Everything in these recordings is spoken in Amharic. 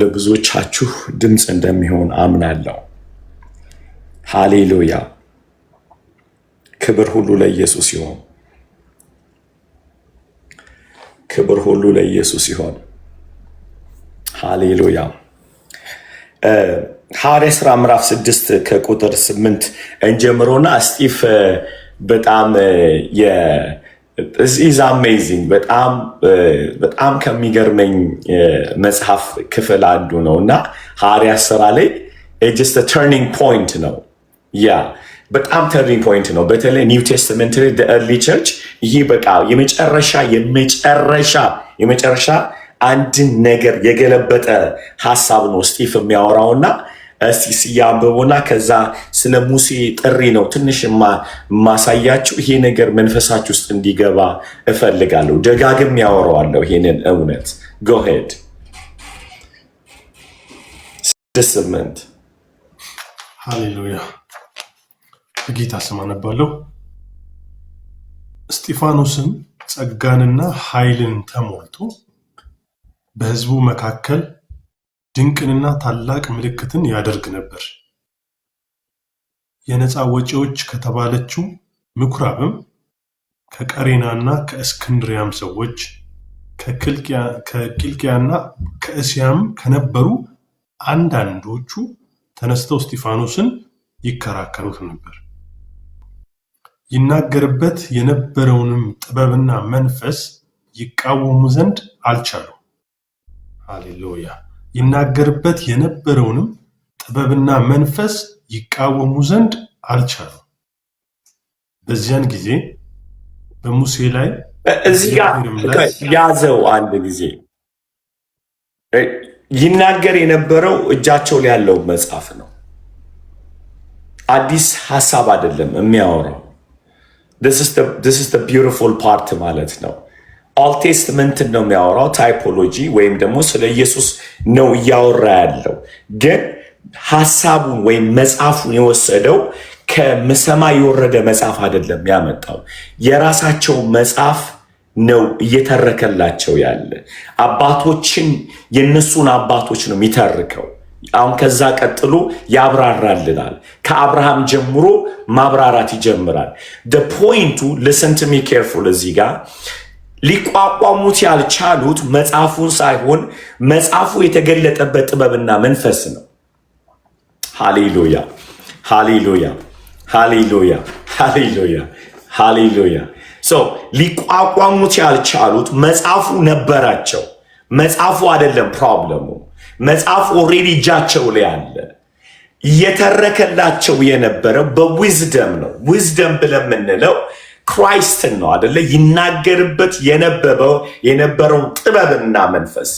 ለብዙዎቻችሁ ድምጽ እንደሚሆን አምናለሁ። ሃሌሉያ! ክብር ሁሉ ለኢየሱስ ይሁን። ክብር ሁሉ ለኢየሱስ ይሁን። ሃሌሉያ! ሐዋርያት ሥራ ምዕራፍ 6 ከቁጥር 8 እንጀምሮና እስጢፍ በጣም is amazing በጣም ከሚገርመኝ መጽሐፍ ክፍል አንዱ ነውና ሐዋርያት ሥራ ላይ just a turning point ነው። በጣም turning point ነው። በተለይ ኒው ቴስተመንት ላይ the early church ይሄ በቃ የመጨረሻ አንድን ነገር የገለበጠ ሐሳብ ነው እስጢፍ የሚያወራውና እስቲ ሲያንብቡና ከዛ ስለ ሙሴ ጥሪ ነው ትንሽ ማሳያችሁ። ይሄ ነገር መንፈሳችሁ ውስጥ እንዲገባ እፈልጋለሁ። ደጋግም ያወራዋለሁ ይሄንን እውነት። go ahead 8 ሃሌሉያ። በጌታ ስም አነባለሁ። እስጢፋኖስም ጸጋንና ኃይልን ተሞልቶ በሕዝቡ መካከል ድንቅንና ታላቅ ምልክትን ያደርግ ነበር። የነፃ ወጪዎች ከተባለችው ምኩራብም ከቀሬናና ከእስክንድሪያም ሰዎች ከቂልቅያና ከእስያም ከነበሩ አንዳንዶቹ ተነስተው እስጢፋኖስን ይከራከሩት ነበር። ይናገርበት የነበረውንም ጥበብና መንፈስ ይቃወሙ ዘንድ አልቻሉም። ሃሌሉያ! ይናገርበት የነበረውንም ጥበብና መንፈስ ይቃወሙ ዘንድ አልቻሉም። በዚያን ጊዜ በሙሴ ላይ እዚህ ጋር ያዘው አንድ ጊዜ ይናገር የነበረው እጃቸው ላይ ያለው መጽሐፍ ነው። አዲስ ሐሳብ አይደለም የሚያወራው። this is the beautiful part ማለት ነው። ኦልድ ቴስትመንትን ነው የሚያወራው፣ ታይፖሎጂ ወይም ደግሞ ስለ ኢየሱስ ነው እያወራ ያለው። ግን ሐሳቡን ወይም መጽሐፉን የወሰደው ከሰማይ የወረደ መጽሐፍ አይደለም ያመጣው፣ የራሳቸው መጽሐፍ ነው እየተረከላቸው ያለ። አባቶችን የነሱን አባቶች ነው የሚተርከው። አሁን ከዛ ቀጥሎ ያብራራልናል። ከአብርሃም ጀምሮ ማብራራት ይጀምራል። the point listen to me careful እዚህ ጋር ሊቋቋሙት ያልቻሉት መጽሐፉን ሳይሆን መጽሐፉ የተገለጠበት ጥበብና መንፈስ ነው። ሃሌሉያ ሃሌሉያ ሃሌሉያ ሃሌሉያ ሃሌሉያ። ሊቋቋሙት ያልቻሉት መጽሐፉ ነበራቸው። መጽሐፉ አይደለም ፕሮብለሙ። መጽሐፉ ኦልሬዲ እጃቸው ላይ አለ። እየተረከላቸው የነበረው በዊዝደም ነው። ዊዝደም ብለን የምንለው ክራይስትን ነው አደለ? ይናገርበት የነበረውን ጥበብና መንፈስ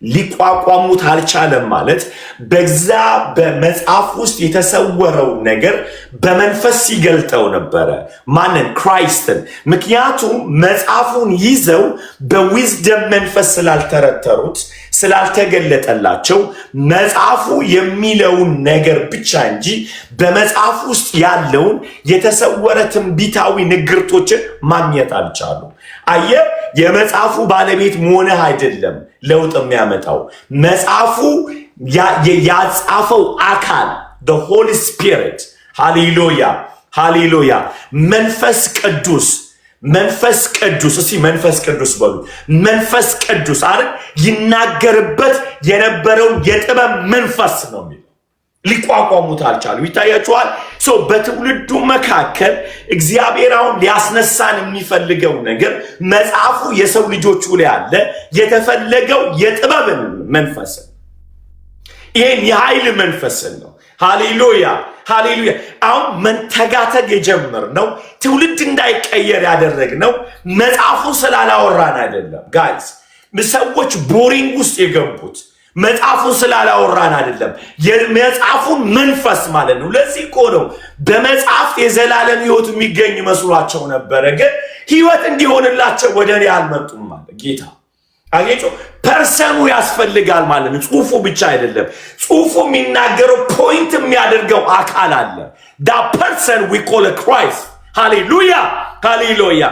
ሊቋቋሙት አልቻለም ማለት በዛ በመጽሐፍ ውስጥ የተሰወረው ነገር በመንፈስ ሲገልጠው ነበረ። ማንን? ክራይስትን። ምክንያቱም መጽሐፉን ይዘው በዊዝደም መንፈስ ስላልተረተሩት ስላልተገለጠላቸው መጽሐፉ የሚለውን ነገር ብቻ እንጂ በመጽሐፍ ውስጥ ያለውን የተሰወረ ትንቢታዊ ንግርቶችን ማግኘት አልቻሉ። አየ፣ የመጽሐፉ ባለቤት መሆንህ አይደለም ለውጥ የሚያመጣው። መጽሐፉ ያጻፈው አካል the Holy Spirit ሃሌሉያ ሃሌሉያ። መንፈስ ቅዱስ እስቲ መንፈስ ቅዱስ በሉ። መንፈስ ቅዱስ አይደል? ይናገርበት የነበረው የጥበብ መንፈስ ነው የሚለው። ሊቋቋሙት አልቻሉ። ይታያችኋል። በትውልዱ መካከል እግዚአብሔር አሁን ሊያስነሳን የሚፈልገው ነገር መጽሐፉ የሰው ልጆቹ ላይ አለ። የተፈለገው የጥበብን መንፈስን፣ ይሄን የኃይል መንፈስን ነው። ሃሌሉያ ሃሌሉያ። አሁን መንተጋተግ የጀመርነው ትውልድ እንዳይቀየር ያደረግነው መጽሐፉን ስላላወራን አይደለም ጋይስ። ሰዎች ቦሪንግ ውስጥ የገቡት መጽሐፉን ስላላወራን አይደለም፣ የመጽሐፉን መንፈስ ማለት ነው። ለዚህ እኮ ነው በመጽሐፍ የዘላለም ሕይወት የሚገኝ መስሏቸው ነበረ፣ ግን ሕይወት እንዲሆንላቸው ወደ እኔ አልመጡም ማለት ጌታ። አጌጮ ፐርሰኑ ያስፈልጋል ማለት ነው። ጽሁፉ ብቻ አይደለም። ጽሁፉ የሚናገረው ፖይንት የሚያደርገው አካል አለ። that person we call a Christ ሃሌሉያ ሃሌሉያ።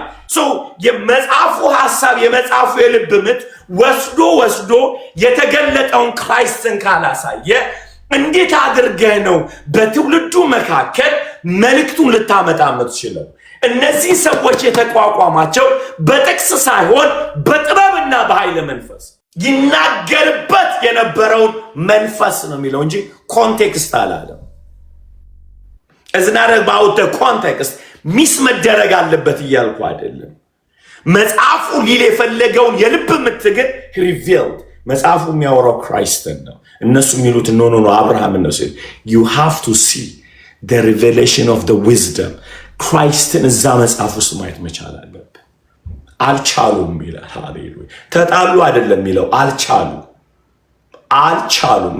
የመጽሐፉ ሐሳብ የመጽሐፉ የልብ ምት ወስዶ የተገለጠውን ክራይስትን ካላሳየ እንዴት አድርገህ ነው በትውልዱ መካከል መልእክቱን ልታመጣ የምትችለው? እነዚህ ሰዎች የተቋቋማቸው በጥቅስ ሳይሆን በጥበብና በኃይለ መንፈስ ይናገርበት የነበረውን መንፈስ ነው የሚለው እንጂ ኮንቴክስት አላለም። እዝናረ ባውተ ኮንቴክስት ሚስ መደረግ አለበት እያልኩ አይደለም። መጽሐፉ ሊል የፈለገውን የልብ ምትግል ሪቪልድ መጽሐፉ የሚያወራው ክራይስትን ነው። እነሱ የሚሉት ኖ አብርሃም ነው ሲል you have to see the revelation of the wisdom ክራይስትን እዛ መጽሐፍ ውስጥ ማየት መቻል አለብን። አልቻሉም ይላል። ሃሌሉያ። ተጣሉ አይደለም የሚለው አልቻሉም።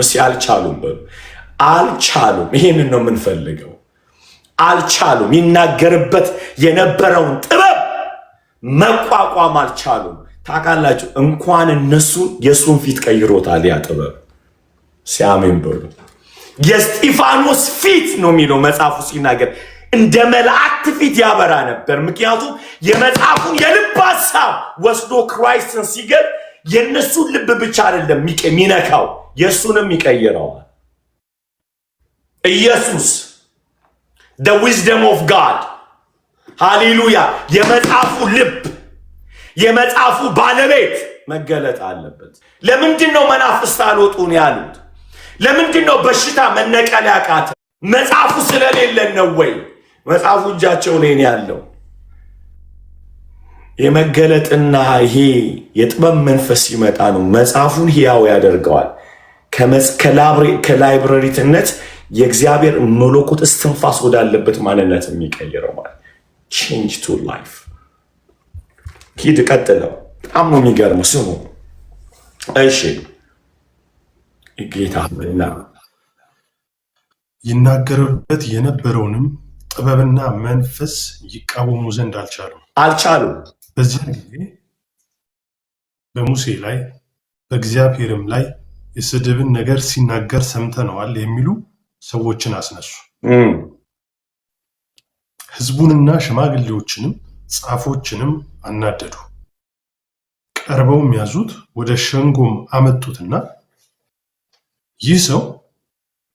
እስኪ አልቻሉም በሉ። አልቻሉም። ይሄንን ነው የምንፈልገው። አልቻሉም። ይናገርበት የነበረውን ጥበብ መቋቋም አልቻሉም። ታውቃላችሁ እንኳን እነሱን የሱን ፊት ቀይሮታል ያ ጥበብ። ሲያሜን በሉ። የስጢፋኖስ ፊት ነው የሚለው መጽሐፉ ሲናገር እንደ መላእክት ፊት ያበራ ነበር። ምክንያቱም የመጽሐፉን የልብ ሐሳብ ወስዶ ክራይስትን ሲገል የነሱን ልብ ብቻ አይደለም የሚነካው የሱንም ይቀይረዋል። ኢየሱስ the wisdom of God ሃሌሉያ። የመጽሐፉ ልብ የመጽሐፉ ባለቤት መገለጥ አለበት። ለምንድን ነው መናፍስት አልወጡን ያሉት? ለምንድን ነው በሽታ መነቀል ያቃተ? መጽሐፉ ስለሌለን ነው ወይ? መጽሐፉ እጃቸው ላይ ያለው የመገለጥና ይሄ የጥበብ መንፈስ ሲመጣ ነው መጽሐፉን ሕያው ያደርገዋል። ከላይብረሪትነት የእግዚአብሔር መለኮት እስትንፋስ ወዳለበት ማንነት የሚቀይረው ማለት change to life። ሂድ ቀጥለው። በጣም ነው የሚገርመው። ስሙ እሺ። ጌታና ይናገርበት የነበረውንም ጥበብና መንፈስ ይቃወሙ ዘንድ አልቻሉም። በዚህ ጊዜ በሙሴ ላይ በእግዚአብሔርም ላይ የስድብን ነገር ሲናገር ሰምተነዋል የሚሉ ሰዎችን አስነሱ። ሕዝቡንና ሽማግሌዎችንም ጻፎችንም አናደዱ። ቀርበውም ያዙት፣ ወደ ሸንጎም አመጡትና ይህ ሰው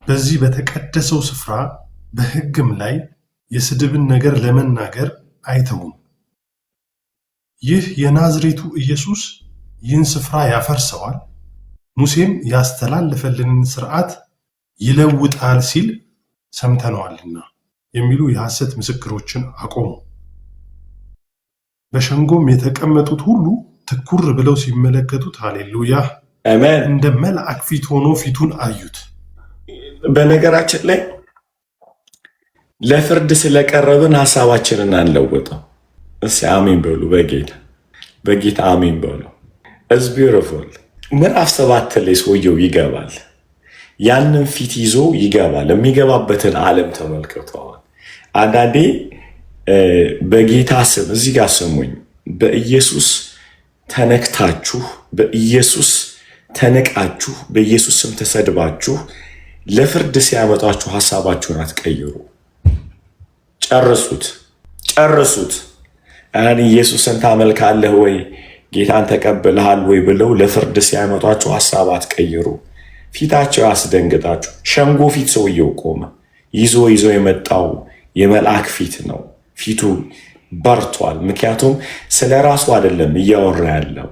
በዚህ በተቀደሰው ስፍራ በሕግም ላይ የስድብን ነገር ለመናገር አይተውም። ይህ የናዝሬቱ ኢየሱስ ይህን ስፍራ ያፈርሰዋል፣ ሙሴም ያስተላለፈልንን ሥርዓት ይለውጣል ሲል ሰምተነዋልና የሚሉ የሐሰት ምስክሮችን አቆሙ። በሸንጎም የተቀመጡት ሁሉ ትኩር ብለው ሲመለከቱት ሃሌሉያ አሜን፣ እንደ መልአክ ፊት ሆኖ ፊቱን አዩት። በነገራችን ላይ ለፍርድ ስለቀረብን ሐሳባችንን አንለውጠው። እስኪ አሜን በሉ። በጌታ አሜን በሉ። ኢትስ ቢዩቲፉል። ምዕራፍ 7 ላይ ሰውየው ይገባል። ያንን ፊት ይዞ ይገባል። የሚገባበትን ዓለም ተመልክተዋል። አንዳንዴ በጌታ ስም እዚህ ጋር ስሙኝ፣ በኢየሱስ ተነክታችሁ፣ በኢየሱስ ተንቃችሁ፣ በኢየሱስ ስም ተሰድባችሁ ለፍርድ ሲያመጣችሁ ሐሳባችሁን አትቀይሩ። ጨርሱት። ኢየሱስን ታመልካለህ ወይ ጌታን ተቀብለሃል ወይ ብለው ለፍርድ ሲያመጧችሁ ሐሳብ አትቀይሩ። ፊታቸው ያስደንግጣችሁ። ሸንጎ ፊት ሰውየው ቆመ። ይዞ የመጣው የመልአክ ፊት ነው። ፊቱ በርቷል። ምክንያቱም ስለ ራሱ አይደለም እያወራ ያለው፣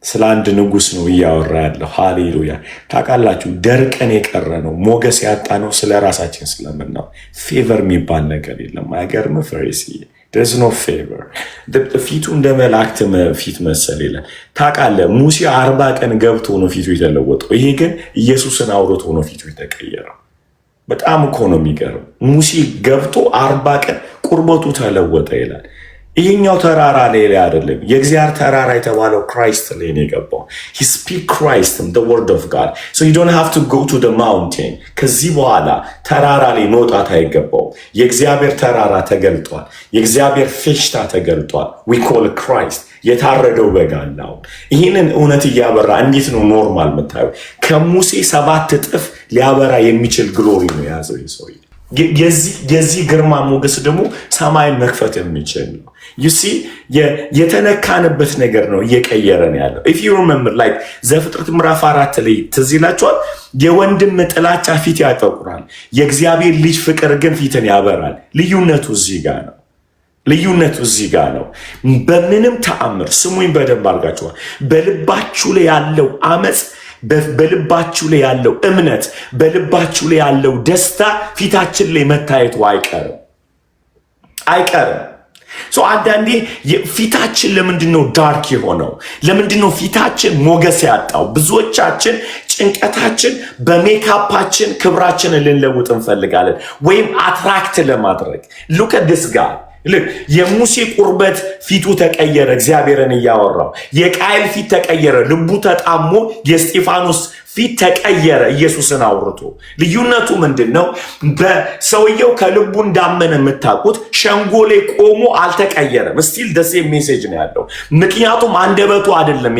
ስለ አንድ ንጉሥ ነው እያወራ ያለው። ሃሌሉያ። ታውቃላችሁ፣ ደርቀን የቀረ ነው፣ ሞገስ ያጣ ነው። ስለ ራሳችን ስለምናው ፌቨር የሚባል ነገር የለም። አይገርም? ፈሪሲ there's no favor። ፊቱ እንደ መላእክት ፊት መሰል ይላል። ታውቃለህ፣ ሙሴ 40 ቀን ገብቶ ነው ፊቱ የተለወጠው። ይሄ ግን ኢየሱስን አውርቶ ነው ፊቱ የተቀየረው። በጣም እኮ ነው የሚገርም። ሙሴ ገብቶ 40 ቀን ቁርበቱ ተለወጠ ይላል። ይሄኛው ተራራ ላይ አይደለም። የእግዚአብሔር ተራራ የተባለው ክራይስት ላይ ነው የገባው። he speak Christ the word of God, so you don't have to go to the mountain። ከዚህ በኋላ ተራራ ላይ መውጣት አይገባው። የእግዚአብሔር ተራራ ተገልጧል። የእግዚአብሔር ፌሽታ ተገልጧል። we call Christ የታረደው በግ አለው። ይህንን እውነት እያበራ እንዴት ነው ኖርማል የምታየው? ከሙሴ 7 እጥፍ ሊያበራ የሚችል ግሎሪ ነው የያዘው ይሰው። የዚህ ግርማ ሞገስ ደግሞ ሰማይን መክፈት የሚችል ነው። ዩሲ የተነካንበት ነገር ነው እየቀየረን ያለው። ኢፍ ዩ ሪሜምበር ላይክ ዘፍጥረት ምዕራፍ 4 ላይ ትዝ ይላችኋል። የወንድም ጥላቻ ፊት ያጠቁራል፣ የእግዚአብሔር ልጅ ፍቅር ግን ፊትን ያበራል። ልዩነቱ እዚህ ጋር ነው። ልዩነቱ እዚህ ጋር ነው። በምንም ተአምር ስሙኝ በደንብ አድርጋችኋል። በልባችሁ ላይ ያለው አመፅ፣ በልባችሁ ላይ ያለው እምነት፣ በልባችሁ ላይ ያለው ደስታ ፊታችን ላይ መታየቱ አይቀርም። አንዳንዴ ፊታችን ለምንድን ነው ዳርክ የሆነው? ለምንድን ነው ፊታችን ሞገስ ያጣው? ብዙዎቻችን ጭንቀታችን በሜካፓችን ክብራችንን ልንለውጥ እንፈልጋለን፣ ወይም አትራክት ለማድረግ ሉክ አት ዲስ ጋይ የሙሴ ቁርበት ፊቱ ተቀየረ፣ እግዚአብሔርን እያወራው። የቃየል ፊት ተቀየረ፣ ልቡ ተጣሞ የእስጢፋኖስ ፊት ተቀየረ፣ ኢየሱስን አውርቶ። ልዩነቱ ምንድን ነው? በሰውየው ከልቡ እንዳመነ የምታውቁት ሸንጎ ላይ ቆሞ አልተቀየረም። ስቲል ደሴ ሜሴጅ ነው ያለው። ምክንያቱም አንደበቱ አይደለም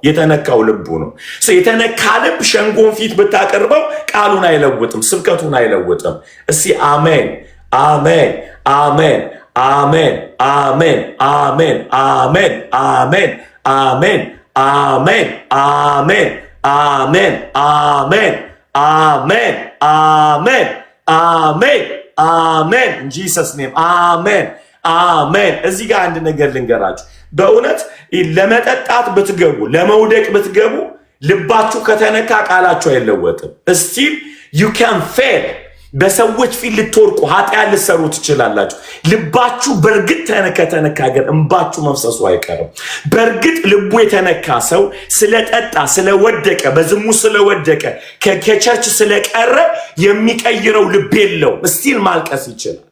የተነካው ልቡ ነው። የተነካ ልብ ሸንጎን ፊት ብታቀርበው ቃሉን አይለውጥም፣ ስብከቱን አይለውጥም። እስቲ አሜን አሜን አሜን አሜን አሜን አሜን አሜን አሜን አሜን አሜን አሜን አሜን አሜን አሜን አሜን አሜን አሜን ጂሰስ ኔም አሜን አሜን። እዚህ ጋር አንድ ነገር ልንገራችሁ። በእውነት ለመጠጣት ብትገቡ፣ ለመውደቅ ብትገቡ፣ ልባችሁ ከተነካ ቃላችሁ አይለወጥም። እስቲል ዩ ካን ፌል። በሰዎች ፊት ልትወርቁ ኃጢአት ልትሰሩ ትችላላችሁ። ልባችሁ በእርግጥ ከተነካ ግን እንባችሁ መፍሰሱ አይቀርም። በእርግጥ ልቡ የተነካ ሰው ስለጠጣ፣ ስለወደቀ፣ በዝሙት ስለወደቀ፣ ከቸርች ስለቀረ የሚቀይረው ልብ የለውም። እስቲል ማልቀስ ይችላል።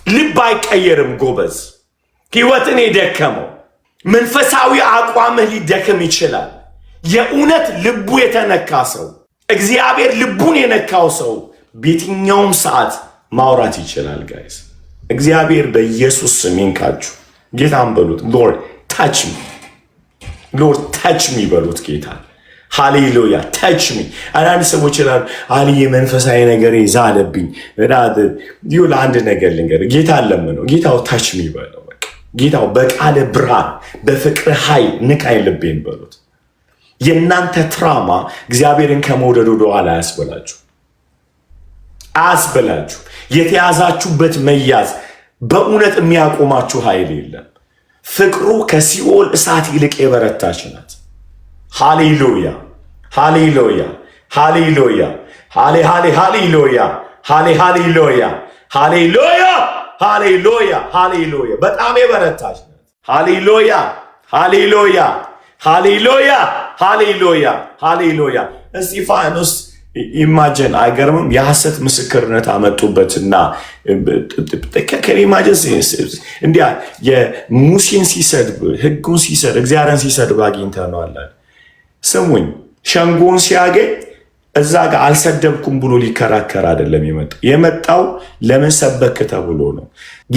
ልብ አይቀየርም ጎበዝ። ህይወትን የደከመው መንፈሳዊ አቋምህ ሊደክም ይችላል። የእውነት ልቡ የተነካ ሰው፣ እግዚአብሔር ልቡን የነካው ሰው በየትኛውም ሰዓት ማውራት ይችላል። ጋይስ እግዚአብሔር በኢየሱስ ስም ይንካችሁ። ጌታን በሉት፣ ሎርድ ታች ሚ፣ ሎርድ ታች ሚ በሉት ጌታ። ሃሌሉያ ታች ሚ። አንዳንድ ሰዎች ይላሉ አሊ የመንፈሳዊ ነገር ዛለብኝ። ለአንድ ነገር ልንገር፣ ጌታ ለምነው፣ ጌታው ታች ሚ በለው። ጌታው በቃለ ብርሃን በፍቅር ኃይል ንካይ ልቤን በሉት። የእናንተ ትራማ እግዚአብሔርን ከመውደድ ወደ ኋላ አያስበላችሁ። የተያዛችሁበት መያዝ በእውነት የሚያቆማችሁ ኃይል የለም። ፍቅሩ ከሲኦል እሳት ይልቅ የበረታች ናት። ሃሌሉያ ሃሌሉያ ሃሌሉያ ሃሌሉያ ሃሌሉያ ሃሌሉያ ሃሌሉያ ሃሌሉያ በጣም የበረታች ናት። ሃሌሉያ ሃሌሉያ ሃሌሉያ ሃሌሉያ ሃሌሉያ። እስጢፋኖስ ኢማጅን አይገርምም? የሐሰት ምስክርነት አመጡበትና ከኢማጅን እንዲያ የሙሴን ሲሰድብ፣ ሕጉን ሲሰድብ፣ እግዚአብሔርን ሲሰድብ አግኝተነዋል። ስሙኝ፣ ሸንጎን ሲያገኝ እዛ ጋር አልሰደብኩም ብሎ ሊከራከር አይደለም የመጣው ለምን ሰበክ ተብሎ ነው።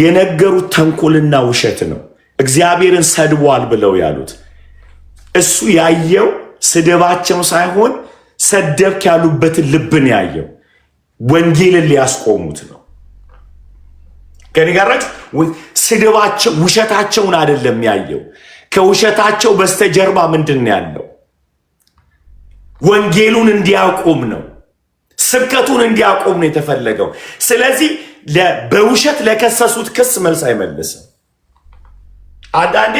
የነገሩት ተንኮልና ውሸት ነው። እግዚአብሔርን ሰድቧል ብለው ያሉት እሱ ያየው ስድባቸው ሳይሆን ሰደብክ ያሉበትን ልብን ያየው ወንጌልን ሊያስቆሙት ነው። ከኔ ጋር ስድባቸው ውሸታቸውን አይደለም ያየው። ከውሸታቸው በስተጀርባ ምንድን ነው ያለው? ወንጌሉን እንዲያቆም ነው። ስብከቱን እንዲያቆም ነው የተፈለገው። ስለዚህ በውሸት ለከሰሱት ክስ መልስ አይመልስም። አንዳንዴ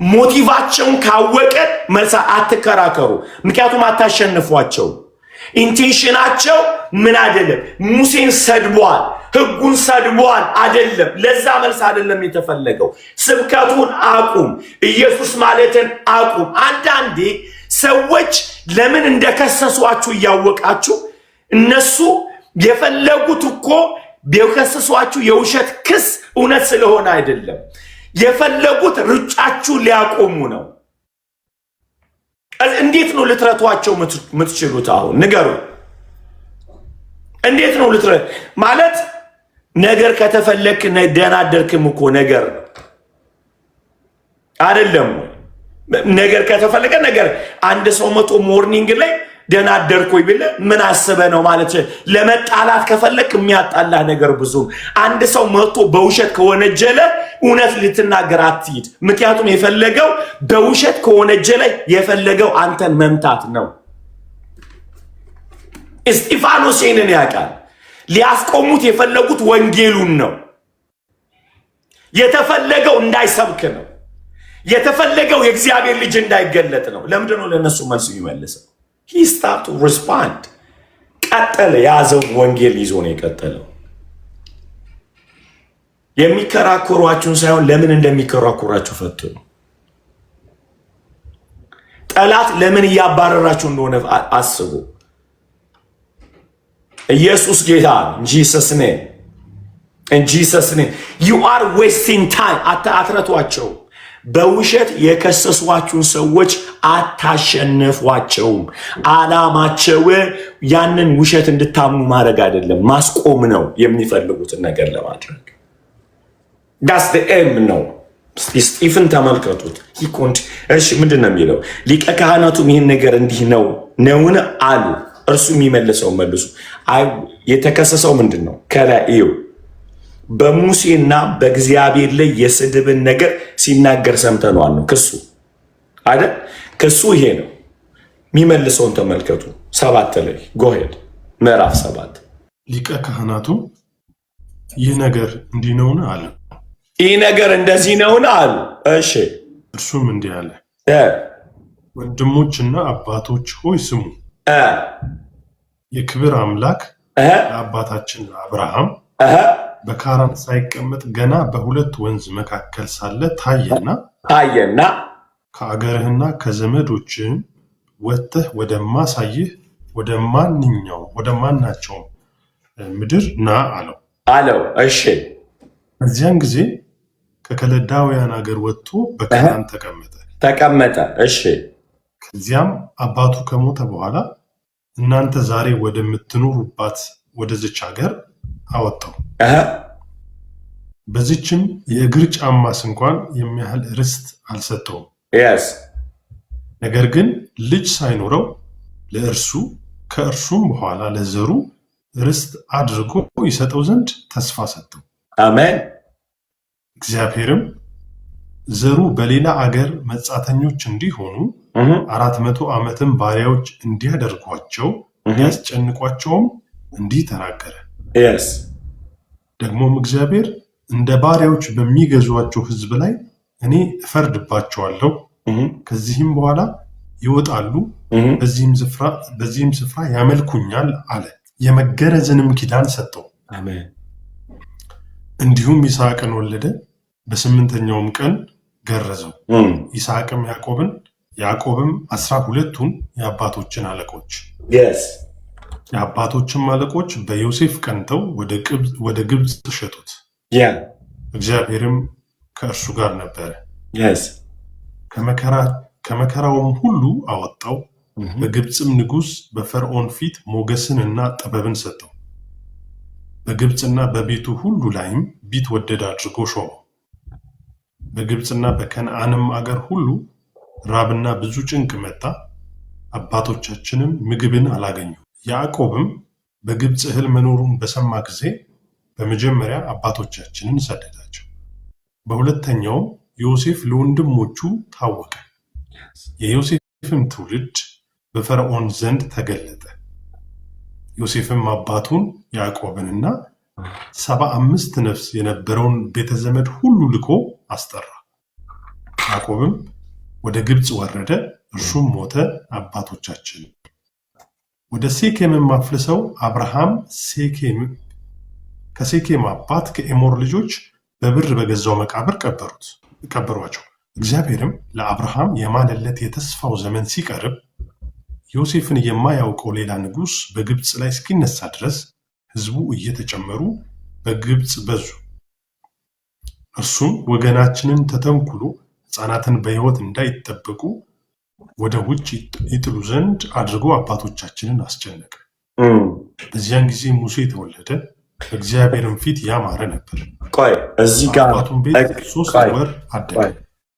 ሞቲቫቸውን ካወቀ መልስ አትከራከሩ፣ ምክንያቱም አታሸንፏቸው። ኢንቴንሽናቸው ምን አይደለም፣ ሙሴን ሰድቧል፣ ሕጉን ሰድቧል አይደለም። ለዛ መልስ አይደለም የተፈለገው። ስብከቱን አቁም፣ ኢየሱስ ማለትን አቁም። አንዳንዴ ሰዎች ለምን እንደከሰሷችሁ እያወቃችሁ እነሱ የፈለጉት እኮ የከሰሷችሁ የውሸት ክስ እውነት ስለሆነ አይደለም። የፈለጉት ሩጫችሁ ሊያቆሙ ነው። እንዴት ነው ልትረቷቸው የምትችሉት? አሁን ንገሩ። እንዴት ነው ልትረት ማለት? ነገር ከተፈለክ ደህና አደርክም እኮ ነገር አይደለም። ነገር ከተፈለገ ነገር አንድ ሰው መቶ ሞርኒንግ ላይ ደህና አደርኩኝ ብለህ ምን አስበህ ነው ማለት ለመጣላት ከፈለክ የሚያጣላህ ነገር ብዙ አንድ ሰው መጥቶ በውሸት ከወነጀለ እውነት ልትናገር አትሂድ ምክንያቱም የፈለገው በውሸት ከወነጀለ የፈለገው አንተን መምታት ነው እስጢፋኖስ ይህንን ያውቃል ሊያስቆሙት የፈለጉት ወንጌሉን ነው የተፈለገው እንዳይሰብክ ነው የተፈለገው የእግዚአብሔር ልጅ እንዳይገለጥ ነው ለምንድን ነው ለነሱ መልስ ይመልሰው he start to respond ቀጠለ ያዘው ወንጌል ይዞ ነው የቀጠለው የሚከራከሯችሁን ሳይሆን ለምን እንደሚከራከሯችሁ ፈትኑ ጠላት ለምን ያባረራችሁ እንደሆነ አስቡ ኢየሱስ ጌታ Jesus name in Jesus name you are wasting time አትረቷቸው በውሸት የከሰሷችሁን ሰዎች አታሸንፏቸው አላማቸው ያንን ውሸት እንድታምኑ ማድረግ አይደለም ማስቆም ነው የሚፈልጉትን ነገር ለማድረግ that's the aim ነው ስቲፈን ተመልከቱት እሺ ምንድነው የሚለው ሊቀ ካህናቱም ይሄን ነገር እንዲህ ነው ነውን አሉ እርሱ የሚመልሰው መልሱ የተከሰሰው ምንድነው ከራእዩ በሙሴና በእግዚአብሔር ላይ የስድብን ነገር ሲናገር ሰምተናል ነው ክሱ አይደል ክሱ ይሄ ነው የሚመልሰውን ተመልከቱ 7 ላይ go ahead ምዕራፍ 7 ሊቀ ካህናቱ ይህ ነገር እንዲህ ነውን አለ ይህ ነገር እንደዚህ ነውን አሉ እሺ እርሱም እንዲህ አለ ወንድሞችና አባቶች ሆይ ስሙ የክብር አምላክ አባታችን አብርሃም በካራን ሳይቀመጥ ገና በሁለት ወንዝ መካከል ሳለ ታየና ከአገርህና ከዘመዶችህ ወጥተህ ወደማሳይህ ወደማናቸው ምድር ና አለው እሺ በዚያን ጊዜ ከከለዳውያን አገር ወጥቶ በካራን ተቀመጠ እሺ ከዚያም አባቱ ከሞተ በኋላ እናንተ ዛሬ ወደምትኖሩባት ወደዚች ሀገር አወጣው በዚችም የእግር ጫማስ እንኳን የሚያህል ርስት አልሰጠውም ነገር ግን ልጅ ሳይኖረው ለእርሱ ከእርሱም በኋላ ለዘሩ ርስት አድርጎ ይሰጠው ዘንድ ተስፋ ሰጠው አሜን እግዚአብሔርም ዘሩ በሌላ አገር መጻተኞች እንዲሆኑ 400 ዓመትም ባሪያዎች እንዲያደርጓቸው ያስጨንቋቸውም እንዲህ ተናገረ ደግሞም እግዚአብሔር እንደ ባሪያዎች በሚገዟቸው ሕዝብ ላይ እኔ እፈርድባቸዋለሁ ከዚህም በኋላ ይወጣሉ በዚህም ስፍራ ያመልኩኛል አለ የመገረዝንም ኪዳን ሰጠው አሜን እንዲሁም ይስሐቅን ወለደ በ8ኛውም ቀን ገረዘው ይስሐቅም ያዕቆብም 12ቱን የአባቶችን አለቆች የአባቶችም አለቆች በዮሴፍ ቀንተው ወደ ግብፅ ሸጡት እግዚአብሔርም ከእርሱ ጋር ነበረ ከመከራውም ሁሉ አወጣው በግብፅም ንጉሥ በፈርዖን ፊት ሞገስንና ጥበብን ሰጠው በግብፅና በቤቱ ሁሉ ላይም ቢትወደድ አድርጎ ሾመው በግብፅና በከነዓንም አገር ሁሉ ራብና ብዙ ጭንቅ መጣ አባቶቻችንም ምግብን አላገኙ ያዕቆብም በግብፅ እህል መኖሩን በሰማ ጊዜ በመጀመሪያ አባቶቻችንን ሰደዳቸው በሁለተኛውም ዮሴፍ ለወንድሞቹ ታወቀ የዮሴፍም ትውልድ በፈርዖን ዘንድ ተገለጠ ዮሴፍም አባቱን ያዕቆብንና 75 ነፍስ የነበረውን ቤተዘመድ ሁሉ ልኮ አስጠራ ያዕቆብም ወደ ግብፅ ወረደ እርሱም ሞተ አባቶቻችን ወደ ሴኬምም አፍልሰው አብርሃም ከሴኬም አባት ከኤሞር ልጆች በብር በገዛው መቃብር ቀበሯቸው እግዚአብሔርም ለአብርሃም የማለለት የተስፋው ዘመን ሲቀርብ ዮሴፍን የማያውቀው ሌላ ንጉሥ በግብፅ ላይ እስኪነሳ ድረስ ሕዝቡ እየተጨመሩ በግብፅ በዙ እርሱም ወገናችንን ተተንኩሎ ሕፃናትን በሕይወት እንዳይጠበቁ ወደ ውጭ ይጥሉ ዘንድ አድርጎ አባቶቻችንን አስጨነቀ በዚያን ጊዜ ሙሴ ተወለደ በእግዚአብሔርም ፊት ያማረ ነበር እዚህ ጋር አባቱን ቤት 3 ወር አደገ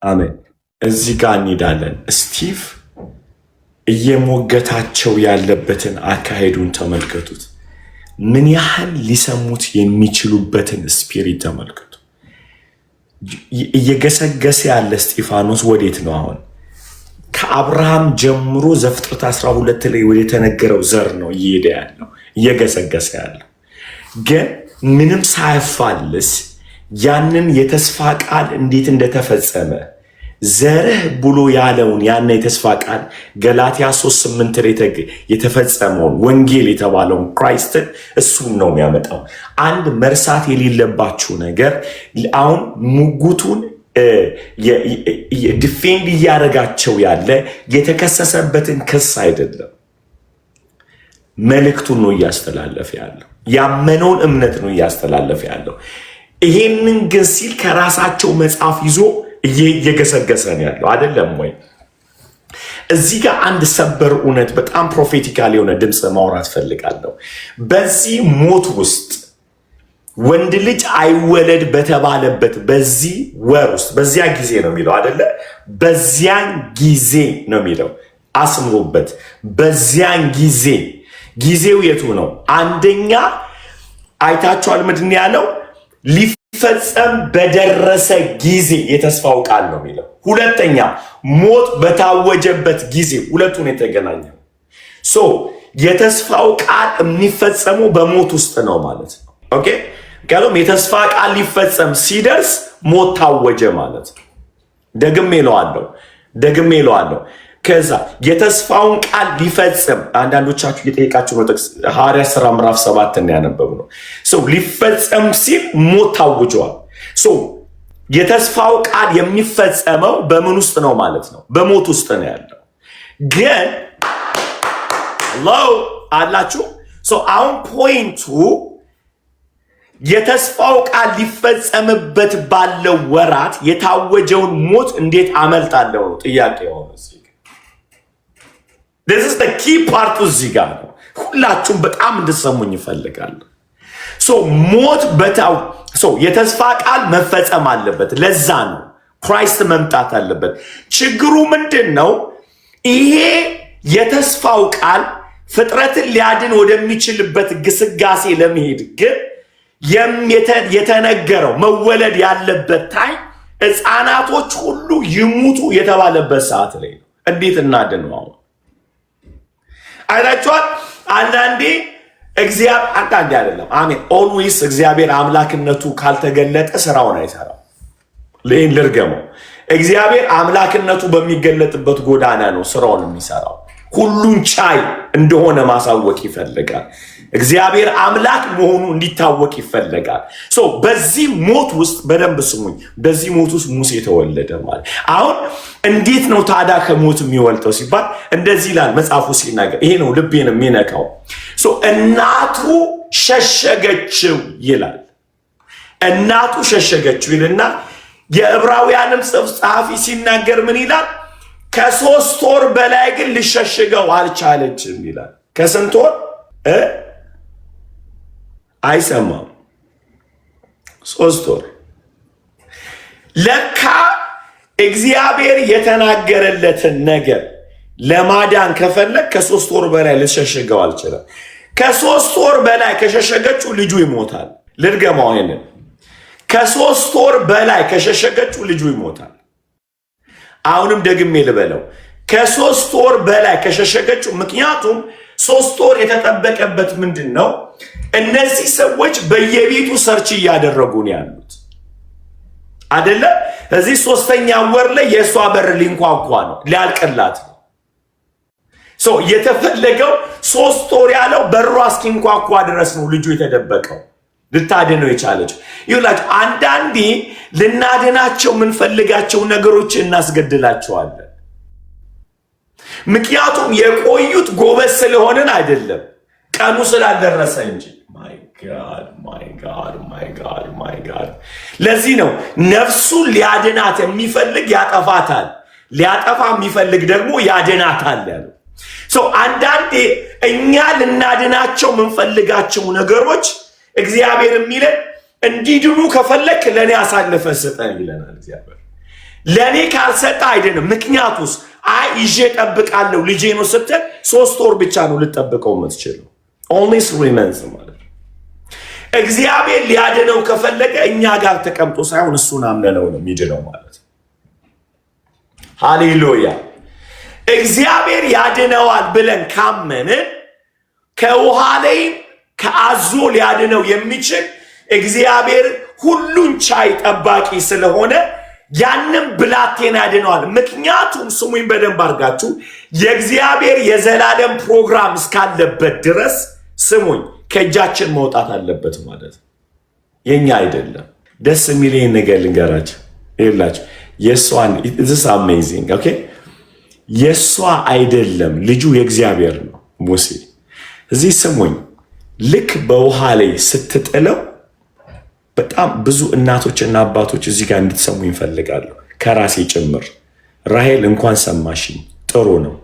አሜን እዚህ ጋር እንሄዳለን ስቲቭ እየሞገታቸው ያለበትን አካሄዱን ተመልከቱት። ምን ያህል ሊሰሙት የሚችሉበትን ስፒሪት ተመልከቱ። እየገሰገሰ ያለ እስጢፋኖስ ወዴት ነው አሁን? ከአብርሃም ጀምሮ ዘፍጥረት 12 ላይ ወደ ተነገረው ዘር ነው እየሄደ ያለው፣ እየገሰገሰ ያለው። ግን ምንም ሳያፋልስ ያንን የተስፋ ቃል እንዴት እንደተፈጸመ ዘርህ ብሎ ያለውን ያን የተስፋ ቃል ገላትያ 3:8 ላይ የተፈጸመውን ወንጌል የተባለውን ክራይስትን እሱን ነው የሚያመጣው። አንድ መርሳት የሌለባችሁ ነገር አሁን ሙጉቱን ዲፌንድ እያደረጋቸው ያለ የተከሰሰበትን ክስ አይደለም፣ መልእክቱን ነው እያስተላለፈ ያለው። ያመነውን እምነት ነው እያስተላለፈ ያለው። ይሄንን ግን ሲል ከራሳቸው መጽሐፍ ይዞ እየገሰገሰ ነው ያለው አይደለም ወይ? እዚህ ጋር አንድ ሰበር እውነት በጣም ፕሮፌቲካል የሆነ ድምፅ ማውራት ፈልጋለሁ። በዚህ ሞት ውስጥ ወንድ ልጅ አይወለድ በተባለበት በዚህ ወር ውስጥ በዚያ ጊዜ ነው የሚለው አይደለ? በዚያን ጊዜ ነው የሚለው፣ አስምሩበት። በዚያን ጊዜ ጊዜው የቱ ነው? አንደኛ አይታችኋል፣ ምንድን ያለው? ሊፈጸም በደረሰ ጊዜ የተስፋው ቃል ነው የሚለው። ሁለተኛ ሞት በታወጀበት ጊዜ፣ ሁለቱን የተገናኘው። የተስፋው ቃል የሚፈጸመው በሞት ውስጥ ነው ማለት ነው። ኦኬ፣ ምክንያቱም የተስፋ ቃል ሊፈጸም ሲደርስ ሞት ታወጀ ማለት ነው። ደግሜ እለዋለሁ። ከዛ የተስፋውን ቃል ሊፈጸም አንዳንዶቻችሁ እየጠየቃችሁ ነው። ጥቅስ ሐዋርያት ሥራ ምዕራፍ 7 ያነበብ ነው። ሊፈጸም ሲል ሞት ታውጇል። የተስፋው ቃል የሚፈጸመው በምን ውስጥ ነው ማለት ነው? በሞት ውስጥ ነው ያለው። ግን አላችሁ አሁን ፖይንቱ የተስፋው ቃል ሊፈጸምበት ባለው ወራት የታወጀውን ሞት እንዴት አመልጣለሁ ነው ጥያቄ ሆነ። this is the key part እዚህ ጋር ነው። ሁላችሁም በጣም እንድትሰሙኝ ይፈልጋል። ሞት የተስፋ ቃል መፈጸም አለበት። ለዛ ነው ክራይስት መምጣት አለበት። ችግሩ ምንድን ነው? ይሄ የተስፋው ቃል ፍጥረትን ሊያድን ወደሚችልበት ግስጋሴ ለመሄድ ግን የተነገረው መወለድ ያለበት ታይም ሕፃናቶች ሁሉ ይሙቱ የተባለበት ሰዓት ላይ ነው። እንዴት እናድነው? አይታችኋል። አንዳንዴ አይደለም አሜን፣ ኦልዌይስ እግዚአብሔር አምላክነቱ ካልተገለጠ ስራውን አይሰራም። ይህን ልርገመው። እግዚአብሔር አምላክነቱ በሚገለጥበት ጎዳና ነው ስራውን የሚሰራው። ሁሉን ቻይ እንደሆነ ማሳወቅ ይፈልጋል። እግዚአብሔር አምላክ መሆኑ እንዲታወቅ ይፈልጋል። በዚህ ሞት ውስጥ በደንብ ስሙኝ። በዚህ ሞት ውስጥ ሙሴ ተወለደ ማለት አሁን እንዴት ነው ታዲያ ከሞት የሚወልጠው ሲባል እንደዚህ ይላል መጽሐፉ ሲናገር። ይሄ ነው ልቤን የሚነካው። እናቱ ሸሸገችው ይላል። እናቱ ሸሸገችው ይልና የዕብራውያንም ጸሐፊ ሲናገር ምን ይላል? ከ3 ወር በላይ ግን ልሸሽገው አልቻለችም ይላል። ከስንት ወር አይሰማም? 3 ወር። ለካ እግዚአብሔር የተናገረለትን ነገር ለማዳን ከፈለግ ከ3 ወር በላይ ልሸሽገው አልችልም። ከ3 ወር በላይ ከሸሸገችው ልጁ ይሞታል። ልድገማው ይሄንን። ከ3 ወር በላይ ከሸሸገችው ልጁ ይሞታል። አሁንም ደግሜ ልበለው፣ ከ3 ወር በላይ ከሸሸገችው። ምክንያቱም 3 ወር የተጠበቀበት ምንድን ነው? እነዚህ ሰዎች በየቤቱ ሰርች እያደረጉ ነው ያሉት አደለ? እዚህ 3ኛ ወር ላይ የእሷ በር ሊንኳኳ ነው፣ ሊያልቅላት ነው። የተፈለገው 3 ወር ያለው በሯ እስኪንኳኳ ድረስ ነው ልጁ የተደበቀው፣ ልታድነው የቻለችው። ይኸውላችሁ አንዳንዴ ልናድናቸው የምንፈልጋቸው ነገሮች እናስገድላቸዋለን። ምክንያቱም የቆዩት ጎበዝ ስለሆንን አይደለም፣ ቀኑ ስላልደረሰ እንጂ። ማይ ጋድ። ለዚህ ነው ነፍሱን ሊያድናት የሚፈልግ ያጠፋታል፣ ሊያጠፋ የሚፈልግ ደግሞ ያድናታል ያለው። አንዳንዴ እኛ ልናድናቸው የምንፈልጋቸው ነገሮች እግዚአብሔር የሚለን እንዲድኑ ከፈለክ ለእኔ አሳልፈ ስጠን ይለናል። እግዚአብሔር ለእኔ ካልሰጠ አይደለም። ምክንያቱስ አይ ይዤ እጠብቃለሁ ልጄ ነው ስትል 3 ወር ብቻ ነው ልጠብቀው የምትችለው። only 3 months ማለት ነው። እግዚአብሔር ሊያድነው ከፈለገ እኛ ጋር ተቀምጦ ሳይሆን እሱን አምነነው ነው የሚድነው ማለት ነው። ሃሌሉያ። እግዚአብሔር ያድነዋል ብለን ካመንን ከውሃ ላይ ከአዞ ሊያድነው የሚችል እግዚአብሔር ሁሉን ቻይ ጠባቂ ስለሆነ ያንን ብላቴና ያድነዋል። ምክንያቱም ስሙኝ በደንብ አድርጋችሁ የእግዚአብሔር የዘላለም ፕሮግራም እስካለበት ድረስ ስሙኝ ከእጃችን መውጣት አለበት ማለት ነው። የኛ አይደለም። ደስ የሚለኝ ነገር ልንገራችሁ ይላችሁ የሷን this amazing okay የሷ አይደለም ልጁ የእግዚአብሔር ነው። ሙሴ እዚህ ስሙኝ ልክ በውሃ ላይ ስትጥለው በጣም ብዙ እናቶችና አባቶች እዚህ ጋር እንድትሰሙ ይፈልጋሉ ከራሴ ጭምር። ራሔል እንኳን ሰማሽኝ ጥሩ ነው።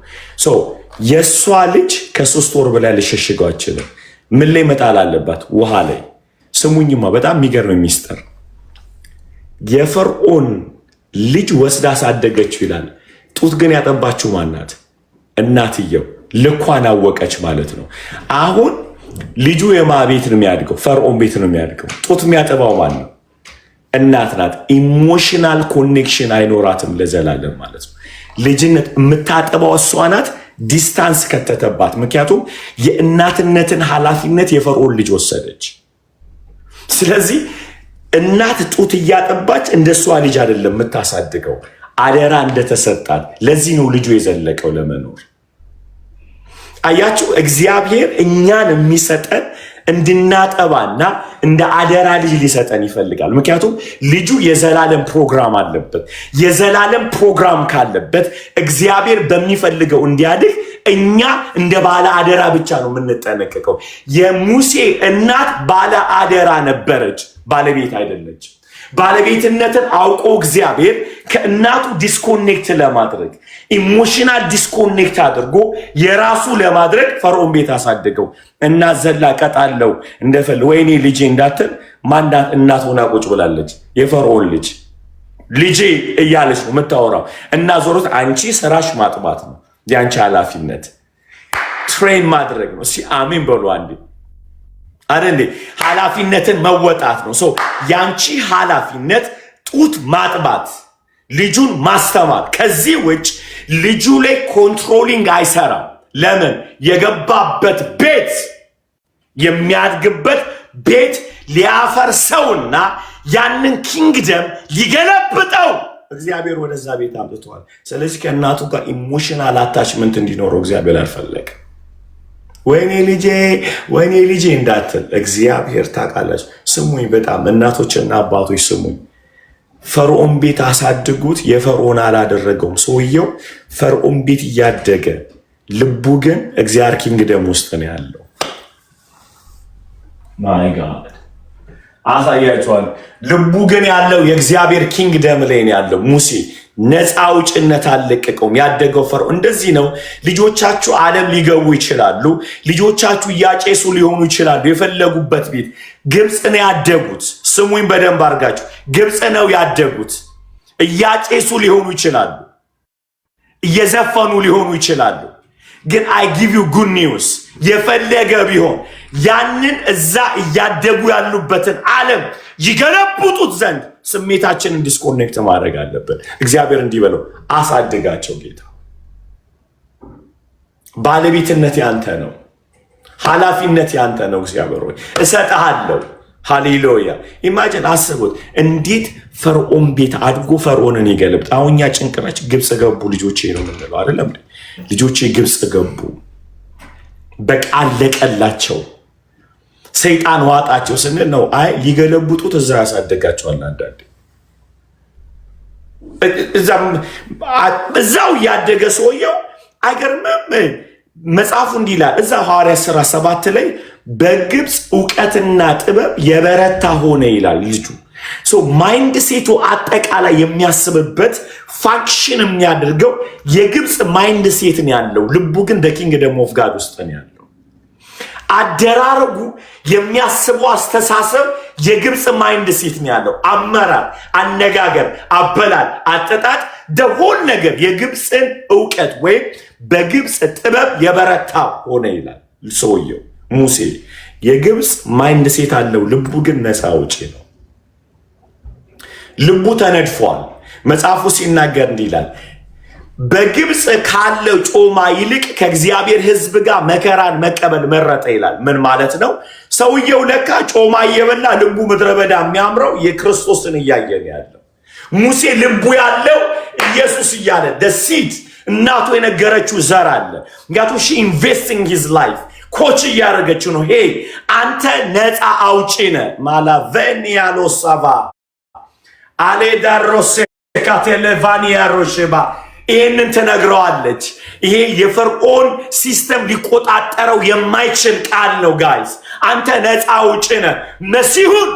የሷ ልጅ ከ3 ወር በላይ ልሸሽገው አችልም። ምን ላይ መጣል አለባት? ውሃ ላይ። ስሙኝማ በጣም የሚገርም ሚስጥር የፈርዖን ልጅ ወስዳ ሳደገችው ይላል። ጡት ግን ያጠባችው ማናት? እናትየው። ልኳን አወቀች ማለት ነው። አሁን ልጁ የማ ቤት ነው የሚያድገው? ፈርዖን ቤት ነው የሚያድገው። ጡት የሚያጠባው ማን ነው? እናት ናት። ኢሞሽናል ኮኔክሽን አይኖራትም ለዘላለም ማለት ነው። ልጅነት የምታጠባው እሷ ናት። ዲስታንስ ከተተባት። ምክንያቱም የእናትነትን ኃላፊነት የፈርዖን ልጅ ወሰደች። ስለዚህ እናት ጡት እያጠባች እንደሷ ልጅ አይደለም የምታሳድገው፣ አደራ እንደተሰጣት። ለዚህ ነው ልጁ የዘለቀው ለመኖር። አያችሁ እግዚአብሔር እኛን የሚሰጠን እንድናጠባና እንደ አደራ ልጅ ሊሰጠን ይፈልጋል። ምክንያቱም ልጁ የዘላለም ፕሮግራም አለበት። የዘላለም ፕሮግራም ካለበት እግዚአብሔር በሚፈልገው እንዲያድግ እኛ እንደ ባለ አደራ ብቻ ነው የምንጠነቀቀው። የሙሴ እናት ባለ አደራ ነበረች፣ ባለቤት አይደለች። ባለቤትነትን አውቆ እግዚአብሔር ከእናቱ ዲስኮኔክት ለማድረግ ኢሞሽናል ዲስኮኔክት አድርጎ የራሱ ለማድረግ ፈርዖን ቤት አሳደገው። እና ዘላ ቀጣለው እንደፈል ወይኔ ልጄ እንዳትል ማንዳት እናት ሆና ቁጭ ብላለች። የፈርዖን ልጅ ልጄ እያለች ነው የምታወራው። እና ዞሮት አንቺ ስራሽ ማጥባት ነው፣ ያንቺ ኃላፊነት ትሬን ማድረግ ነው። እስኪ አሜን በሉ አንዴ። አይደል? ኃላፊነትን መወጣት ነው። ያንቺ ኃላፊነት ጡት ማጥባት፣ ልጁን ማስተማር። ከዚህ ውጭ ልጁ ላይ ኮንትሮሊንግ አይሰራም። ለምን? የገባበት ቤት የሚያድግበት ቤት ሊያፈርሰውና ያንን ኪንግደም ሊገለብጠው እግዚአብሔር ወደዛ ቤት አምጥቷል። ስለዚህ ከእናቱ ጋር ኢሞሽናል አታችመንት እንዲኖረው እግዚአብሔር አልፈለገም። ወይኔ ልጄ እንዳትል እግዚአብሔር ታውቃላችሁ። ስሙኝ፣ በጣም እናቶችና አባቶች ስሙኝ። ፈርዖን ቤት አሳድጉት። የፈርዖን አላደረገውም። ሰውየው ፈርዖን ቤት እያደገ ልቡ ግን እግዚአብሔር ኪንግደም ውስጥ ነው ያለው። ማይ ጋድ አሳያችኋል። ልቡ ግን ያለው የእግዚአብሔር ኪንግደም ላይ ነው ያለው። ሙሴ ነፃ አውጭነት አልለቀቀውም። ያደገው ፈርዖን እንደዚህ ነው። ልጆቻችሁ ዓለም ሊገቡ ይችላሉ። ልጆቻችሁ እያጨሱ ሊሆኑ ይችላሉ። የፈለጉበት ቤት ግብፅ ነው ያደጉት። ስሙኝ በደንብ አድርጋችሁ፣ ግብፅ ነው ያደጉት። እያጨሱ ሊሆኑ ይችላሉ። እየዘፈኑ ሊሆኑ ይችላሉ። ግን አይ ጊቭ ዩ ጉድ ኒውስ፣ የፈለገ ቢሆን ያንን እዛ እያደጉ ያሉበትን ዓለም ይገለብጡት ዘንድ ስሜታችንን ዲስኮኔክት ማድረግ አለብን። እግዚአብሔር እንዲህ በለው፣ አሳድጋቸው። ጌታ ባለቤትነት ያንተ ነው፣ ኃላፊነት ያንተ ነው። እግዚአብሔር ሆይ እሰጥሃለሁ። ሃሌሉያ። ኢማጂን አስቡት፣ እንዴት ፈርዖን ቤት አድጎ ፈርዖንን ይገለብጥ። አሁን እኛ ጭንቅናች ግብፅ ገቡ ልጆቼ ነው የምንለው አይደለም? ልጆቼ ግብፅ ገቡ፣ በቃ አለቀላቸው፣ ሰይጣን ዋጣቸው ስንል ነው። አይ ሊገለብጡት እዛ ያሳደጋቸዋል። አንዳንዴ እዛው እያደገ ሰውየው አይገርምም? መጽሐፉ እንዲህ ይላል እዛ ሐዋርያት ሥራ 7 ላይ በግብፅ እውቀትና ጥበብ የበረታ ሆነ ይላል ልጁ። ማይንድ ሴቱ አጠቃላይ የሚያስብበት ፋንክሽን የሚያደርገው የግብፅ ማይንድ ሴት ነው ያለው። ልቡ ግን በኪንግደም ኦፍ ጋድ ውስጥ ነው ያለው። አደራረጉ የሚያስበው አስተሳሰብ የግብፅ ማይንድ ሴት ነው ያለው። አመራር፣ አነጋገር፣ አበላል፣ አጠጣጥ ደሆል ነገር የግብፅን እውቀት ወይም በግብፅ ጥበብ የበረታ ሆነ ይላል ሰውየው ሙሴ። የግብፅ ማይንድ ሴት አለው፣ ልቡ ግን ነፃ አውጪ ነው። ልቡ ተነድፏል። መጽሐፉ ሲናገር እንዲህ ይላል፣ በግብፅ ካለው ጮማ ይልቅ ከእግዚአብሔር ሕዝብ ጋር መከራን መቀበል መረጠ ይላል። ምን ማለት ነው? ሰውየው ለካ ጮማ እየበላ ልቡ ምድረ በዳ የሚያምረው የክርስቶስን እያየ ነው ያለው። ሙሴ ልቡ ያለው ኢየሱስ እያለ ደሲድ እናቱ የነገረችው ዘር አለ። ምክንያቱም ሺ ኢንቨስቲንግ ሂዝ ላይፍ ኮች እያደረገችው ነው። ሄይ አንተ ነፃ አውጪ ነህ። ማላቬኒያሎሳቫ አሌዳሮሴ ካቴሌቫኒያ ሮሼባ ይህንን ትነግረዋለች። ይሄ የፈርዖን ሲስተም ሊቆጣጠረው የማይችል ቃል ነው። ጋይስ አንተ ነፃ አውጪ ነህ። መሲሁን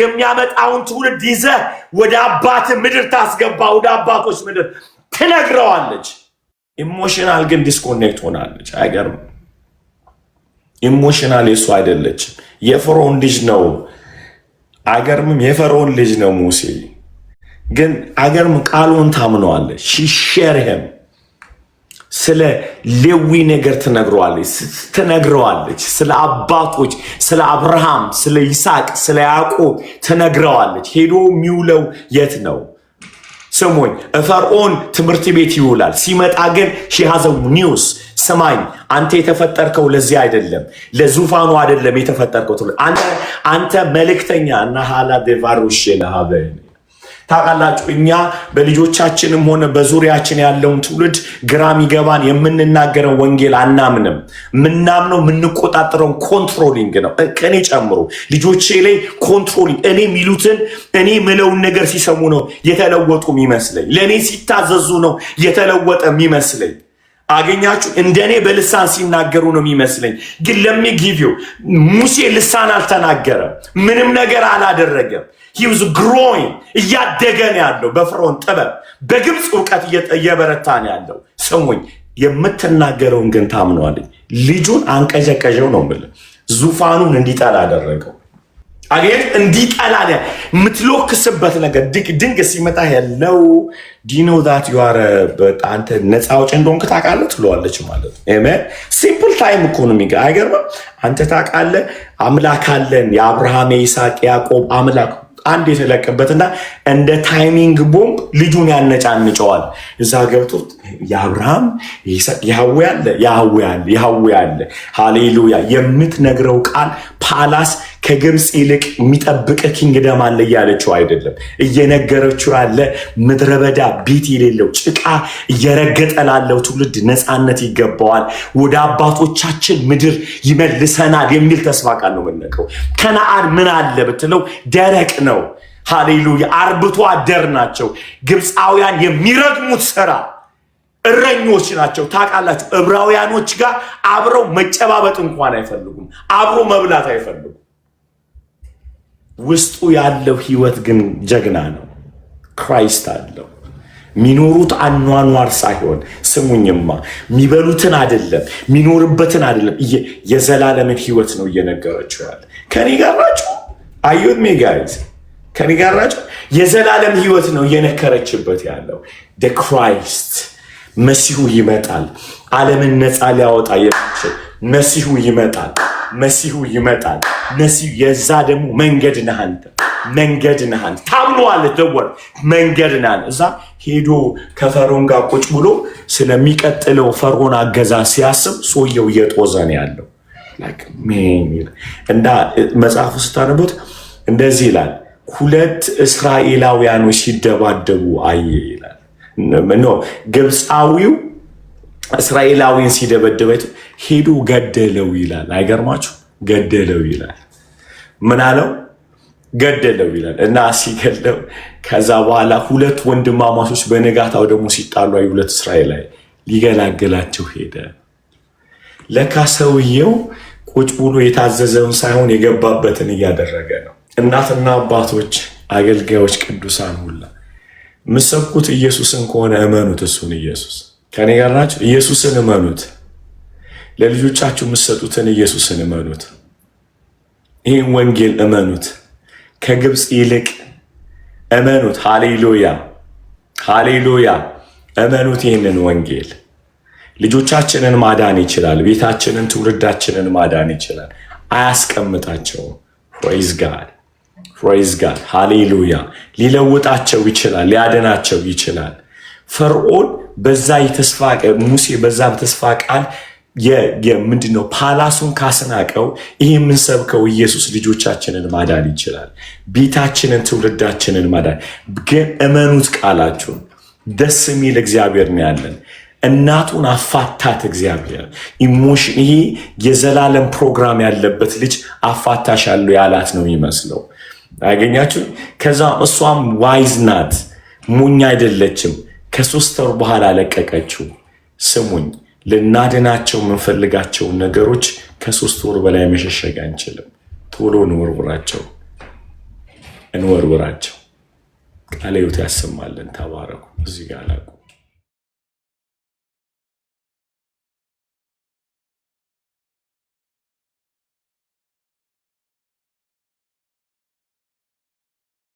የሚያመጣውን ትውልድ ይዘህ ወደ አባት ምድር ታስገባ፣ ወደ አባቶች ምድር ትነግረዋለች። ኢሞሽናል ግን ዲስኮኔክት ሆናለች። አይገርም? ኢሞሽናል የሱ አይደለችም። የፈርዖን ልጅ ነው። አይገርምም? የፈርዖን ልጅ ነው ሙሴ ግን አገርም ቃሉን ታምነዋለች። ሺሸርህም ስለ ሌዊ ነገር ትነግረዋለች። ስለ አባቶች፣ ስለ አብርሃም፣ ስለ ይስሐቅ፣ ስለ ያዕቆብ ትነግረዋለች። ሄዶ የሚውለው የት ነው? ስሙኝ፣ ፈርዖን ትምህርት ቤት ይውላል። ሲመጣ ግን ሺሃዘው ኒውስ ስማኝ፣ አንተ የተፈጠርከው ለዚህ አይደለም፣ ለዙፋኑ አይደለም የተፈጠርከው። አንተ መልእክተኛ እና ሃላ ዴቫሩሽ ለሃበ ታውቃላችሁ። እኛ በልጆቻችንም ሆነ በዙሪያችን ያለውን ትውልድ ግራም ይገባን የምንናገረው ወንጌል አናምንም። ምናምነው የምንቆጣጠረውን ኮንትሮሊንግ ነው። ከኔ ጨምሮ ልጆቼ ላይ ኮንትሮሊንግ፣ እኔ የሚሉትን እኔ ምለውን ነገር ሲሰሙ ነው የተለወጡ የሚመስለኝ። ለእኔ ሲታዘዙ ነው የተለወጠ የሚመስለኝ። አገኛችሁ? እንደኔ በልሳን ሲናገሩ ነው የሚመስለኝ። ግን ለሚጊቪው ሙሴ ልሳን አልተናገረም፣ ምንም ነገር አላደረገም። he was growing እያደገ ነው ያለው በፈርዖን ጥበብ፣ በግብፅ እውቀት እየበረታ ነው ያለው። ስሙኝ፣ የምትናገረውን ግን ታምነዋለች። ልጁን አንቀዠቀዠው ነው የምልህ። ዙፋኑን እንዲጠላ አደረገው። አገኘህ? እንዲጠላ የምትሎክስበት ነገር ድንገት ሲመጣ ያለው ዲኖ ዛት ዩ አር አንተ ነፃ አውጪ እንደሆንክ ታውቃለህ ትለዋለች ማለት ነው። አሜን። ሲምፕል ታይም ኢኮኖሚ ጋር አይገርምም? አንተ ታውቃለህ አምላክ አለን፣ የአብርሃም የይስሐቅ ያዕቆብ አምላክ አንድ የተለቀበትና እንደ ታይሚንግ ቦምብ ልጁን ያነጫንጨዋል። እዛ ገብቶ የአብርሃም ያህዌ አለ። ሃሌሉያ። የምትነግረው ቃል ፓላስ ከግብፅ ይልቅ የሚጠብቅ ኪንግደም አለ እያለችው አይደለም። እየነገረችው ያለ ምድረ በዳ ቤት የሌለው ጭቃ እየረገጠ ላለው ትውልድ ነፃነት ይገባዋል፣ ወደ አባቶቻችን ምድር ይመልሰናል የሚል ተስፋ ቃል ነው የምንነግረው። ከነአን ምን አለ ብትለው ደረቅ ነው። ሃሌሉያ። አርብቶ አደር ናቸው። ግብፃውያን የሚረግሙት ስራ እረኞች ናቸው። ታውቃላችሁ፣ ዕብራውያኖች ጋር አብረው መጨባበጥ እንኳን አይፈልጉም፣ አብሮ መብላት አይፈልጉም። ውስጡ ያለው ህይወት ግን ጀግና ነው። ክራይስት አለው። የሚኖሩት አኗኗር ሳይሆን ስሙኝማ፣ የሚበሉትን አይደለም የሚኖርበትን አይደለም፣ የዘላለምን ህይወት ነው እየነገረችው ያለ። ከኔ ጋር ናቸው? አዩት ሜ ጋይዝ፣ ከኔ ጋር ናቸው? የዘላለም ህይወት ነው እየነከረችበት ያለው። ክራይስት መሲሁ ይመጣል። ዓለምን ነፃ ሊያወጣ የሚችል መሲሁ ይመጣል። መሲሁ ይመጣል። መሲሁ የዛ ደግሞ መንገድ ነህ አንተ፣ መንገድ ነህ አንተ። ታምነዋለህ ደወል መንገድ ነህ። እዛ ሄዶ ከፈርዖን ጋር ቁጭ ብሎ ስለሚቀጥለው ፈርዖን አገዛዝ ሲያስብ ሰውየው እየጦዘ ነው ያለው። እና መጽሐፉ ስታነቡት እንደዚህ ይላል፣ ሁለት እስራኤላውያኖች ሲደባደቡ አየ ይላል። ግብፃዊው እስራኤላዊን ሲደበደበ ሄዱ ገደለው ይላል። አይገርማችሁ? ገደለው ይላል። ምን አለው? ገደለው ይላል። እና ሲገለው ከዛ በኋላ ሁለት ወንድማማቾች በነጋታው ደግሞ ሲጣሉ አይ ሁለት እስራኤላዊ ሊገላገላቸው ሄደ። ለካ ሰውየው ቁጭ ብሎ የታዘዘውን ሳይሆን የገባበትን እያደረገ ነው። እናትና አባቶች፣ አገልጋዮች፣ ቅዱሳን ሁላ የምትሰብኩት ኢየሱስን ከሆነ እመኑት። እሱን ኢየሱስ ከኔ ጋር ናቸው። ኢየሱስን እመኑት። ለልጆቻችሁ የምትሰጡትን ኢየሱስን እመኑት። ይህን ወንጌል እመኑት። ከግብፅ ይልቅ እመኑት። ሃሌሉያ ሃሌሉያ። እመኑት ይህንን ወንጌል። ልጆቻችንን ማዳን ይችላል። ቤታችንን፣ ትውልዳችንን ማዳን ይችላል። አያስቀምጣቸውም። ፕሬዝ ጋድ፣ ፕሬዝ ጋድ፣ ሃሌሉያ። ሊለውጣቸው ይችላል፣ ሊያድናቸው ይችላል። ፈርዖን በዛ የተስፋ ሙሴ በዛ ተስፋ ቃል ምንድነው ፓላሱን ካስናቀው፣ ይህ የምንሰብከው ኢየሱስ ልጆቻችንን ማዳን ይችላል። ቤታችንን፣ ትውልዳችንን ማዳን ግን እመኑት ቃላችሁን። ደስ የሚል እግዚአብሔር ነው ያለን። እናቱን አፋታት እግዚአብሔር። ኢሞሽን ይሄ የዘላለም ፕሮግራም ያለበት ልጅ አፋታሻለሁ ያላት ነው የሚመስለው። አገኛችሁ? ከዛ እሷም ዋይዝ ናት፣ ሞኝ አይደለችም። ከ3 ወር በኋላ ለቀቀችው። ስሙኝ፣ ልናድናቸው የምንፈልጋቸውን ነገሮች ከ3 ወር በላይ መሸሸግ አንችልም። ቶሎ እንወርውራቸው። ቃለ ሕይወት ያሰማልን። ተባረኩ። እዚህ ጋር